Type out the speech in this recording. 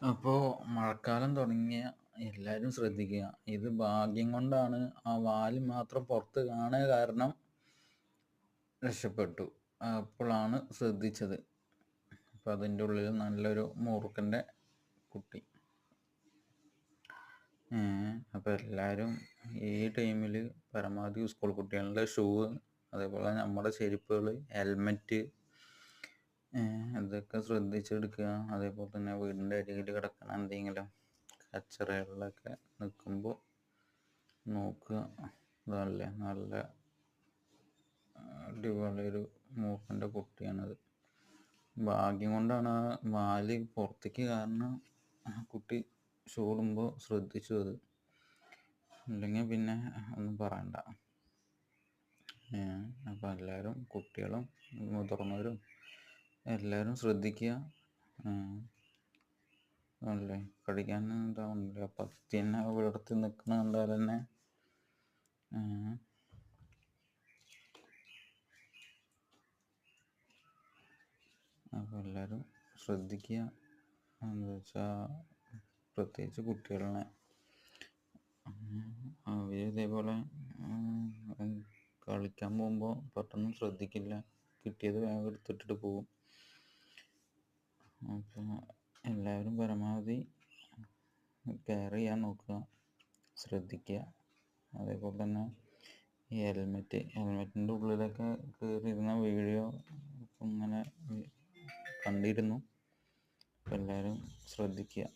അപ്പോൾ മഴക്കാലം തുടങ്ങിയ എല്ലാവരും ശ്രദ്ധിക്കുക. ഇത് ഭാഗ്യം കൊണ്ടാണ് ആ വാല് മാത്രം പുറത്ത് കാണുക കാരണം രക്ഷപ്പെട്ടു. അപ്പോഴാണ് ശ്രദ്ധിച്ചത്. അപ്പോൾ അതിൻ്റെ ഉള്ളിൽ നല്ലൊരു മൂർഖൻ്റെ കുട്ടി. അപ്പോൾ എല്ലാവരും ഈ ടൈമിൽ പരമാവധി സ്കൂൾ കുട്ടികളുടെ ഷൂ, അതേപോലെ നമ്മുടെ ചെരുപ്പുകൾ, ഹെൽമെറ്റ്, ഇതൊക്കെ ശ്രദ്ധിച്ചെടുക്കുക. അതേപോലെ തന്നെ വീടിൻ്റെ അരികിൽ കിടക്കണ എന്തെങ്കിലും കച്ചറകളിലൊക്കെ നിൽക്കുമ്പോൾ നോക്കുക. ഇതല്ലേ നല്ല അടിപൊളി ഒരു മൂപ്പൻ്റെ കുട്ടിയാണത്. ഭാഗ്യം കൊണ്ടാണ് ആ വാല് പുറത്തേക്ക് കാരണം ആ കുട്ടി ചൂടുമ്പോൾ ശ്രദ്ധിച്ചു. അത് ഇല്ലെങ്കിൽ പിന്നെ ഒന്നും പറയണ്ട. അപ്പം എല്ലാവരും, കുട്ടികളും മുതിർന്നവരും എല്ലാവരും ശ്രദ്ധിക്കുക. അല്ലേ, കടിക്കാൻ എന്താവുന്നില്ല, പത്തി തന്നെ വിടർത്തി നിൽക്കുന്ന കണ്ടാൽ തന്നെ അപ്പോൾ എല്ലാവരും ശ്രദ്ധിക്കുക. എന്താ വെച്ചാൽ പ്രത്യേകിച്ച് കുട്ടികളെ അവർ ഇതേപോലെ കളിക്കാൻ പോകുമ്പോൾ പെട്ടെന്ന് ശ്രദ്ധിക്കില്ല, കിട്ടിയത് വേഗം എടുത്തിട്ടിട്ട് പോകും. അപ്പോൾ എല്ലാവരും പരമാവധി കെയർ ചെയ്യാൻ നോക്കുക, ശ്രദ്ധിക്കുക. അതേപോലെ തന്നെ ഈ ഹെൽമെറ്റിൻ്റെ ഉള്ളിലൊക്കെ കയറിയിരുന്ന വീഡിയോ ഇങ്ങനെ കണ്ടിരുന്നു. അപ്പോൾ എല്ലാവരും ശ്രദ്ധിക്കുക.